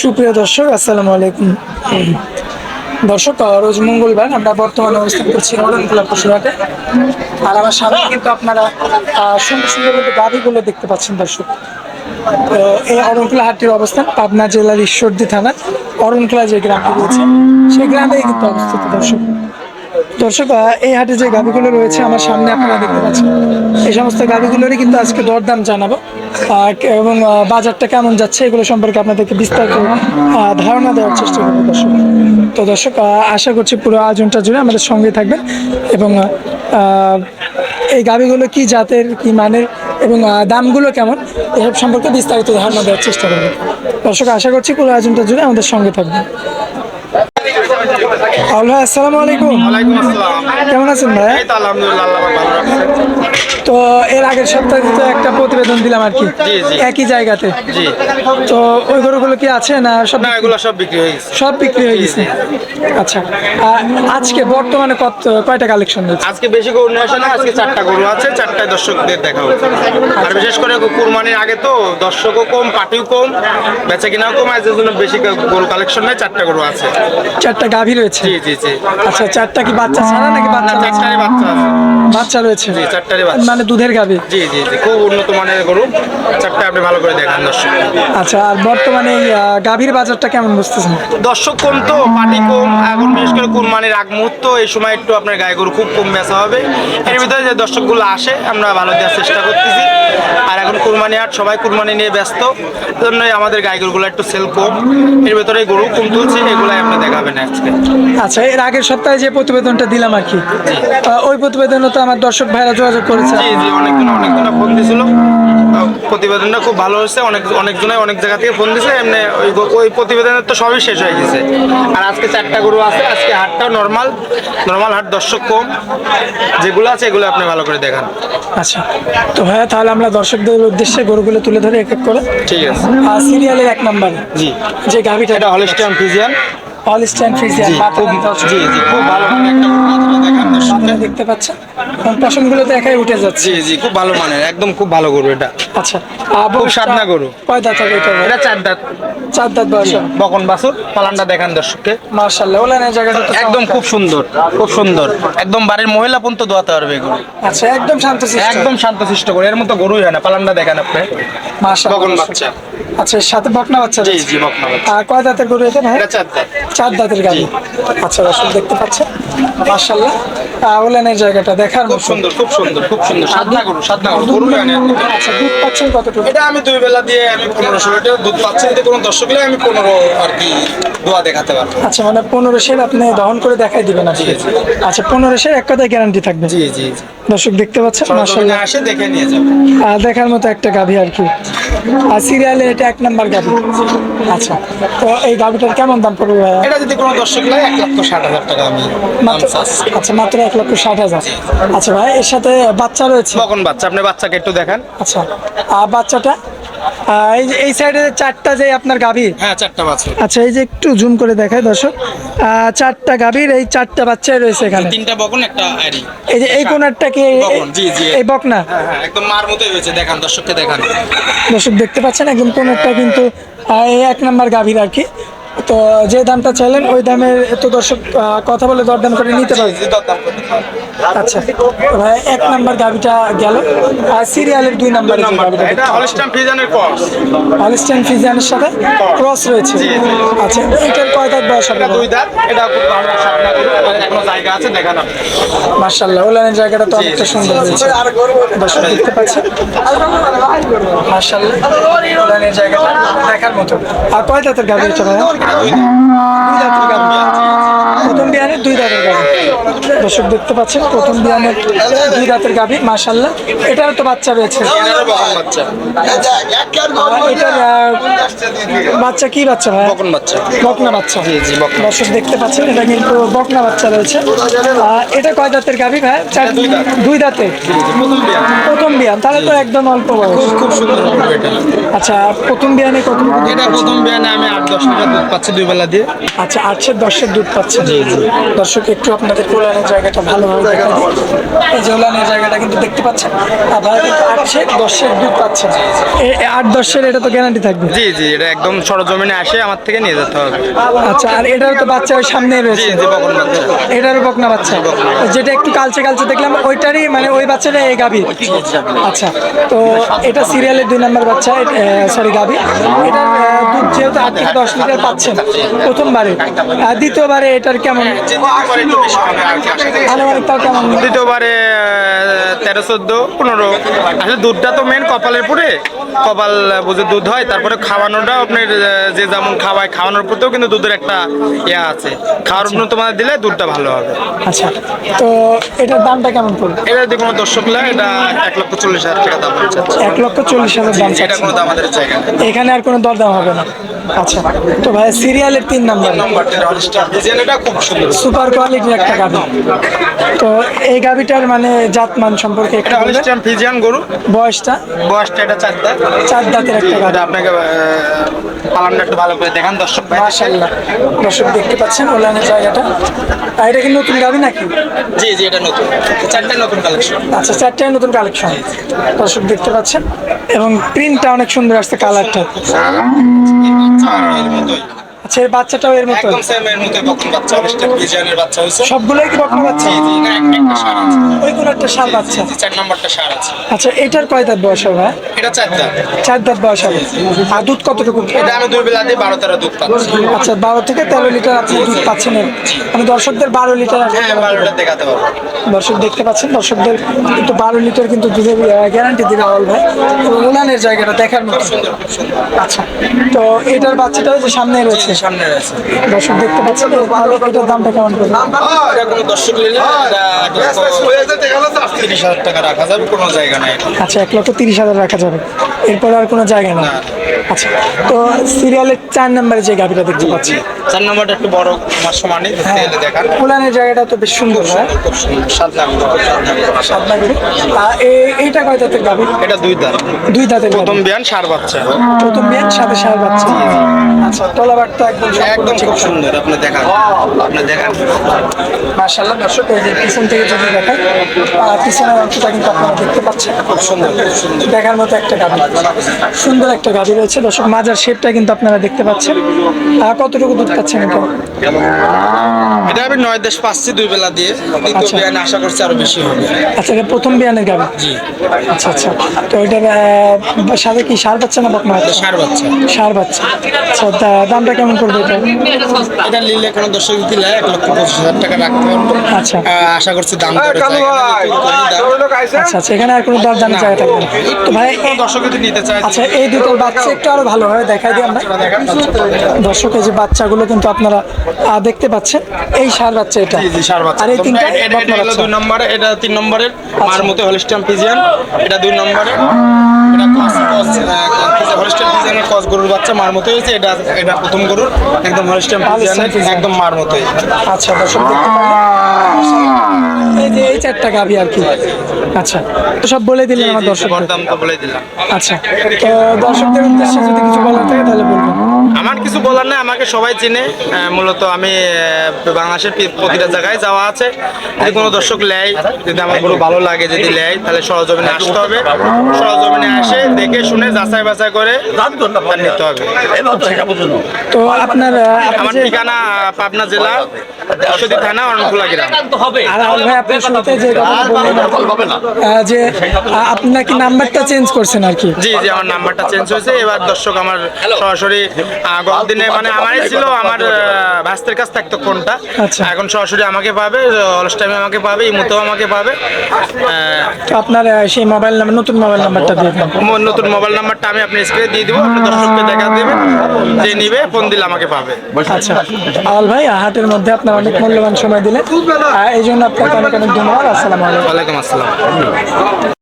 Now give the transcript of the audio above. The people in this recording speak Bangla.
সুপ্রিয় দর্শক, আসসালামু আলাইকুম। দর্শক, রোজ মঙ্গলবার আমরা বর্তমানে অবস্থান করছি অরণকুলা পশুরহাটে। আর আমার সামনে কিন্তু আপনারা সুন্দর সুন্দর গাড়িগুলো দেখতে পাচ্ছেন দর্শক। তো এই অরণকুলা হাটটির অবস্থান পাবনা জেলার ঈশ্বরদী থানা অরণকুলা যে গ্রামটি রয়েছে সেই গ্রামেই কিন্তু অবস্থিত দর্শক। দর্শক, এই হাটে যে গাভিগুলো রয়েছে আমার সামনে আপনারা দেখতে পাচ্ছেন, এই সমস্ত গাভিগুলোরই কিন্তু আজকে দরদাম জানাবো এবং বাজারটা কেমন যাচ্ছে এগুলো সম্পর্কে আপনাদেরকে বিস্তারিত ধারণা দেওয়ার চেষ্টা করবো দর্শক। তো দর্শক, আশা করছি পুরো আয়োজনটা জুড়ে আমাদের সঙ্গে থাকবেন এবং এই গাভিগুলো কি জাতের, কি মানের এবং দামগুলো কেমন এসব সম্পর্কে বিস্তারিত ধারণা দেওয়ার চেষ্টা করবো দর্শক। আশা করছি পুরো আয়োজনটা জুড়ে আমাদের সঙ্গে থাকবেন। আসসালামু আলাইকুম। ওয়ালাইকুম আসসালাম। কেমন আছেন ভাই? এই তো আলহামদুলিল্লাহ, আল্লাহ ভালো রাখছে। তো এর আগের সপ্তাহে তো একটা প্রতিবেদন দিলাম আর কি, জি, জি। একই জায়গাতে। জি। তো ওই গরুগুলো কি আছে না সব? না, এগুলো সব বিক্রি হয়ে গেছে। সব বিক্রি হয়ে গেছে। আচ্ছা, আজকে বর্তমানে কয়টা কালেকশন হয়েছে? আজকে বেশি গরু নিয়ে আসে না, আজকে 4টা গরু আছে, 4টায় দর্শকদের দেখা হচ্ছে। আর বিশেষ করে কুরবানির আগে তো দর্শকও কম, পার্টিও কম, বেচা কিনাও কম, আজ জন্য বেশি গরু কালেকশন নেই, 4টা গরু আছে। 4টা গাভী রয়েছে? জি জি জি। আচ্ছা, 4টা কি বাচ্চা ছাড়া নাকি না, বাচ্চা? 4টারই বাচ্চা আছে। বাচ্চা রয়েছে? জি, 4টারই বাচ্চা। মানে দুধের গাভী? জি জি জি, খুব উন্নত মানের গরু, 4টা আপনি ভালো করে দেখান দর্শক। আচ্ছা, আর বর্তমানে এই গাভীর বাজারটা কেমন বুঝতেছেন? দর্শক কম তো, পার্টি কম, এখন বিশেষ করে কুরবানির আগ মুহূর্ত, এই সময় একটু আপনার গায়ে গরু খুব কম বেচা হবে। এর ভিতরে যে দর্শকগুলো আসে আমরা ভালো দেওয়ার চেষ্টা করতেছি। আর এখন কুরবানি হাট, সবাই কুরবানি নিয়ে ব্যস্ত, জন্যই আমাদের গায়ে গরুগুলো একটু সেল কম। এর ভিতরে গরু কম তুলছে, এগুলাই আপনি দেখাবেন আজকে। আচ্ছা, এর আগের সপ্তাহে যে প্রতিবেদনটা দিলাম আর কি, ওই প্রতিবেদনে তো আমার দর্শক ভাইরা যোগাযোগ করেছে। জি জি, অনেকজনে ফোন দিয়েছিল, প্রতিবেদনটা খুব ভালো হয়েছে। অনেকজনে অনেক জায়গা থেকে ফোন দিয়েছে। এমনি ওই প্রতিবেদনের তো সবই শেষ হয়ে গেছে। আর আজকে 4টা গরু আছে, আজকে হাটটাও নর্মাল হাট, দর্শক কম, যেগুলো আছে এগুলো আপনি ভালো করে দেখান। আচ্ছা, তো ভাইয়া তাহলে আমরা দর্শকদের উদ্দেশ্যে গরুগুলো তুলে ধরে এক এক করে। ঠিক আছে। সিরিয়ালের 1 নাম্বার জি, যে গাভিটা, এটা হলিস্টিয়ান ফ্রিজিয়ান। Holstein Friesian. জি, জি জি, খুব ভালো মানের একটা গরু, মাথাটা দেখান দর্শককে। আপনারা দেখতে পাচ্ছেন পশমগুলো তো একাই উঠে যাচ্ছে। জি জি, খুব ভালো মানের, একদম খুব ভালো গরু এটা। আচ্ছা, খুব সাদনা গরু। কয় দাঁত হবে এটা? এটা 4 দাঁত। 4 দাঁত বয়স। বকন বাছুর, পালানটা দেখান দর্শককে। মাশাআল্লাহ, ওলানের জায়গাটা তো একদম চমৎকার। খুব সুন্দর, খুব সুন্দর, একদম বাড়ির মহিলা পর্যন্ত দোয়াতে পারবে এগুলো। আচ্ছা, একদম শান্তশিষ্ট। একদম শান্তশিষ্ট করে, এর মতো গরুই হয় না। পালানটা দেখেন আপনি। মাশাআল্লাহ, বকন বাচ্চা। আচ্ছা, সাথে বকনা বাচ্চা জি রয়েছে? জি, বকনা বাচ্চা। আর কয় দাঁতের গরু এটা ভাই? এটা 4 দাঁত। 4 দাঁতের গাভী। আচ্ছা, দর্শক দেখতে পাচ্ছেন মাশাআল্লাহ, ওলানের জায়গাটা দেখার খুব মতো। সুন্দর, খুব সুন্দর, খুব সুন্দর, সাদনা গরু, সাদনা গরু, গরুই হয় না। আচ্ছা, দুধ পাচ্ছেন কতটুকু? এটা আমি 2 বেলা দিয়ে আমি 1500 লিটার দুধ পাচ্ছি। যদি কোনো দর্শক হলে আমি 15 আর কি দোয়া দেখাতে পারবো। আচ্ছা, মানে 1500 আপনি দহন করে দেখাই দিবেন আর কি? জি, জি। আচ্ছা, 1500 এক কথায় গ্যারান্টি থাকবে? জি জি জি। দর্শক দেখতে পাচ্ছেন সরজমিনে মাশাআল্লাহ, আসে দেখে নিয়ে যাবে। দেখার মতো একটা গাভী আর কি। আর সিরিয়ালে এটা 1 নাম্বার গাভী। আচ্ছা, তো এই গাভীটার কেমন দাম পড়বে ভাইয়া? এটা যদি কোনো দর্শক নেয় 1,60,000 টাকা আমি দাম মাত্র? চাচ্ছি। আচ্ছা, মাত্র 1,60,000। আচ্ছা ভাই, এর সাথে বাচ্চা রয়েছে? বকন বাচ্চা, আপনি বাচ্চাকে একটু দেখান। আচ্ছা, আর বাচ্চাটা এই সাইডে 4টা যে আপনার গাভী? হ্যাঁ, 4টা বাচ্চা। আচ্ছা, এই যে একটু জুম করে দেখায় দর্শক, 4টা গাভীর এই 4টা বাচ্চাই রয়েছে এখানে। 3টা বকন, একটা আইরি। এই যে এই কোনারটা কি বকন? জি জি। এই বকনা? হ্যাঁ হ্যাঁ, একদম মার মতোই হয়েছে, দেখান দর্শককে দেখান। দর্শক দেখতে পাচ্ছেন একদম কোনারটা কিন্তু এই 1 নাম্বার গাভীর আর কি। তো যে দামটা চাইলেন ওই দামের তো দর্শক কথা বলে দরদাম করে নিতে পারবে। জি, দরদাম করতে হবে। আচ্ছা, তো ভাই 1 নাম্বার গাভীটা গেল। আর সিরিয়ালের 2 নাম্বার এটা হলিস্টাইন ফ্রিজিয়ানের ক্রস। হলিস্টাইন ফ্রিজিয়ানের সাথে ক্রস রয়েছে? জি, জি। আচ্ছা, এটার কয় দাঁত বয়স হবে? এটা 2 দাঁত। এটা খুব ভালো সাদনা গরু, এখনো জায়গা আছে, দেখান আপনি। মাশাআল্লাহ, ওলানের জায়গাটা তো অনেকটা সুন্দর রয়েছে। দর্শক দেখতে পাচ্ছেন মাশাআল্লাহ, ওলানের জায়গাটা দেখার মতো। আর কয় দাঁতের গাভী এটা ভাই? 2 দাঁতের গাভী। প্রথম বিয়ানের 2 দাঁতের গাভী। দর্শক দেখতে পাচ্ছেন প্রথম বিয়ানের 2 দাঁতের গাভী মাশাআল্লাহ। এটারও তো বাচ্চা রয়েছে? এটারও বকন বাচ্চা। এটার বাচ্চা কি বাচ্চা ভাই? বকন বাচ্চা। বকনা বাচ্চা? জি জি, বকন। দর্শক দেখতে পাচ্ছেন এটা কিন্তু বকনা বাচ্চা রয়েছে। এটা কয় দাঁতের গাভী ভাই? 2 দাঁতে? প্রথম বিয়ান। প্রথম বিয়ান, তাহলে তো একদম অল্প বয়স। খুব সুন্দর গরু এটা। আচ্ছা, প্রথম বিয়ানে কত? এটা প্রথম বিয়ানে আমি 8-10 লিটার দুধ পাচ্ছি 2 বেলা দিয়ে। আচ্ছা, 8-10 দুধ পাচ্ছে। জি, জি। দর্শক একটু আপনাদের উলানের জায়গাটা ভালোভাবে দেখা দিই। এই যে উলানের জায়গাটা কিন্তু দেখতে পাচ্ছেন, আর ভাই কিন্তু 8-10 দুধ পাচ্ছেন। 8-10 এটা তো গ্যারান্টি থাকবে। জি জি, এটা একদম সরজমিনে আসে আমার থেকে নিয়ে যেতে হবে। আচ্ছা, আর এটার তো বাচ্চা ওই সামনেই জি রয়েছে। জি, বকন বাচ্চা। এটারও বকনা বাচ্চা, যেটা একটু কালচে কালচে দেখলাম ওইটারই, মানে ওই বাচ্চাটা এই গাভী। আচ্ছা, তো এটা সিরিয়ালের 2 নম্বর বাচ্চা, সরি গাভী। এটার দুধ যেহেতু 8 থেকে 10 লিটার পাচ্ছেন প্রথমবারে, দ্বিতীয়বারে এটার কেমন আনুমানিক তাও কেমন? দ্বিতীয়বারে 13-14-15। আসলে দুধটা তো মেন কপালের পুরে, কপাল বুঝে দুধ হয়। তারপরে খাওয়ানোটা আপনার যে যেমন খাওয়ায়, খাওয়ানোর প্রতিও কিন্তু দুধের একটা ইয়া আছে। খাওয়ার জন্য তোমার দিলে দুধটা ভালো হবে। আচ্ছা, তো এটার দামটা কেমন পড়বে? এটা যদি কোনো দর্শক নেয়, এটা 1,40,000 টাকা দাম হচ্ছে। 1,40,000 দাম এটা চাচ্ছেন। কোনো দাম আমাদের জায়গা না। এখানে আর কোনো দরদাম হবে না। আচ্ছা, তো ভাই সিরিয়ালের 3 নম্বর নাম্বারটা হলস্টার ডিজাইনটা খুব সুন্দর। সুপার কোয়ালিটির একটা গাভী। তো এই গাভীটার মানে জাতমান সম্পর্কে একটু এটা বলবেন? হলস্টার ফিজিয়ান গরু। বয়সটা? বয়সটা এটা 4 দাঁত। 4 দাঁতের একটা গাভী। এটা আপনাকে পালনটা একটু ভালো করে দেখান দর্শক ভাই। মাশাআল্লাহ, দর্শক দেখতে পাচ্ছেন ওলানের জায়গাটা। আর এটা কি নতুন গাভী নাকি? জি জি, এটা নতুন, 4টা নতুন কালেকশন। আচ্ছা, 4টাই নতুন কালেকশন, দর্শক দেখতে পাচ্ছেন। এবং প্রিন্টটা অনেক সুন্দর আসছে, কালারটা। এর মতোই আচ্ছা, এর বাচ্চাটাও এর মতো? একদম সেম এর মতোই বকন বাচ্চা, হলস্টার ফিজিয়ানের বাচ্চা হইছে। সবগুলোই কি বকনা বাচ্চা? জি জি, এটা একটা ষাঁড় আছে। ওই কোনো একটা ষাঁড় বাচ্চা। 4 নম্বরটা ষাঁড় আছে। আচ্ছা, এটার কয় দাঁত বয়স হবে? এটা 4 দাঁত। 4 দাঁত বয়স হবে। আর দুধ কতটুকু? এটা আমি 2 বেলা দিয়ে 12-13 দুধ পাচ্ছি। আচ্ছা, 12 থেকে 13 লিটার আপনি দুধ পাচ্ছেন এর। মানে দর্শকদের 12 লিটার হ্যাঁ, 12টা দেখাতে পারবো। দর্শক দেখতে পাচ্ছেন, দর্শকদের কিন্তু 12 লিটার কিন্তু দুধের গ্যারান্টি দিবে আওয়াল ভাই। এবং উলানের জায়গাটা দেখার মতো। সুন্দর, খুব সুন্দর। আচ্ছা, তো এটার বাচ্চাটাও যে সামনে রয়েছে, সামনে আছে। দর্শক দেখতে পাচ্ছেন। তাহলে এটার দামটা কেমন পড়বে? এটা কোনো দর্শক নিলে এটা 30,000 টাকা রাখা যাবে, কোনো জায়গা নাই। আচ্ছা, 1,30,000 রাখা যাবে, এরপর আর কোনো জায়গা নেই। আচ্ছা, তো সিরিয়ালের 4 নম্বরে যে গাভীটা দেখতে পাচ্ছি, 4 নম্বরটা একটু বড়, আমার সমানই দেখতে গেলে দেখান। উলানের জায়গাটা তো বেশ সুন্দর হয়, খুব সুন্দর, সাদা সাদা করে। এইটা কয় দাঁতের গাভী? এটা 2 দাঁত। 2 দাঁতের প্রথম গাভী। বিয়ান ষাঁড় বাচ্চা। প্রথম বিয়ান, সাথে ষাঁড় বাচ্চা। আচ্ছা, তলাবারটা একদম একদম খুব সুন্দর, আপনি দেখান, আপনি দেখান। মাশাআল্লাহ, দর্শক এই যে পিছন থেকে যদি দেখাই, পিছনের অংশটা কিন্তু আপনারা দেখতে পাচ্ছেন, খুব সুন্দর, খুব সুন্দর। দেখার মতো একটা গাভী, সুন্দর একটা গাভী রয়েছে। দর্শক মাজার শেপটা কিন্তু আপনারা দেখতে পাচ্ছেন। কতটুকু দুধ পাচ্ছেন এটা? এটা আমি 9-10 পাচ্ছি 2 বেলা দিয়ে। দ্বিতীয় আচ্ছা। বিয়ান আশা করছি আরো বেশি হবে। আচ্ছা, এটা প্রথম বিয়ানের গাভী। জি, আচ্ছা আচ্ছা, তো এটার সাথে কি ষাঁড় বাচ্চা না বকনা বাচ্চা? ষাঁড় বাচ্চা। ষাঁড় বাচ্চা। আচ্ছা, দামটা কেমন করবে এটা? এটা নিলে কোনো দর্শক দিলে 1,25,000 টাকা রাখতে পারবো। আচ্ছা আশা করছি দাম করে জায়গা আচ্ছা, আচ্ছা, এখানে আর কোনো দরদাম জায়গা থাকবে না। তো ভাই কোনো দর্শক যদি নিতে চায়। আচ্ছা, এই দুটোর বাচ্চা একটু আরো ভালোভাবে দেখাই দিই আমরা। দর্শক এই যে বাচ্চাগুলো কিন্তু আপনারা দেখতে পাচ্ছেন, এই ষাঁড় বাচ্চা এটা। জি জি, ষাঁড় বাচ্চা। আর এই তিনটা এটা বকনা হলো বাচ্চা। 2 নম্বরে, এটা 3 নম্বরের মার মতো হলস্টাইন ফিজিয়ান। এটা 2 নম্বরে, এটা হলস্টাইন ফিজিয়ানের ক্রস গরুর বাচ্চা, মার মতো হয়েছে। এটা প্রথম গরুর একদম হলস্টাইন ফিজিয়ানের একদম মার মতোই। আচ্ছা, দর্শক দেখতে পারলেন, এই যে এই 4টা গাভী আর কি। আচ্ছা, তো সব বলে দিলেন আমার দর্শকদের। দাম তো বলে দিলাম। আচ্ছা, তো দর্শকদের উদ্দেশ্যে যদি কিছু বলার থাকে তাহলে বলবেন। আমার কিছু বলার নেই, আমাকে সবাই চেনে। মূলত আমি বাংলাদেশের প্রতিটা জায়গায় যাওয়া আছে। যদি কোনো দর্শক নেয়, যদি আমার গরু ভালো লাগে, যদি নেয়, তাহলে সরজমিনে আসতে হবে। সরজমিনে আসে দেখে শুনে যাচাই বাছাই করে তার নিতে হবে। তো আপনার আমার ঠিকানা পাবনা জেলা ঈশ্বরদী থানা অরণখোলা গ্রাম। আর আউল ভাই, আপনি শুরুতে যে কথাটা বললেন যে আপনি নাকি নাম্বারটা চেঞ্জ করছেন আর কি। জি জি, আমার নাম্বারটা চেঞ্জ হয়েছে। এবার দর্শক আমার সরাসরি গত দিনে মানে আমারই ছিল, আমার ভাস্তের কাছ থাকতো ফোনটা। আচ্ছা। এখন সরাসরি আমাকে পাবে, অলস টাইমে আমাকে পাবে, ইমুতেও আমাকে পাবে। তো আপনার সেই মোবাইল নাম্বার, নতুন মোবাইল নাম্বারটা দিয়ে দেন। নতুন মোবাইল নাম্বারটা আমি আপনি স্ক্রিনে দিয়ে দিব, আপনি দর্শককে দেখা দেবেন, যে নিবে ফোন দিলে আমাকে পাবে। আচ্ছা, আউল ভাই, হাটের মধ্যে আপনার অনেক মূল্যবান সময় দিলেন, এই জন্য আপনাকে অনেক অনেক ধন্যবাদ। আসসালামু আলাইকুম। ওয়ালাইকুম আসসালাম।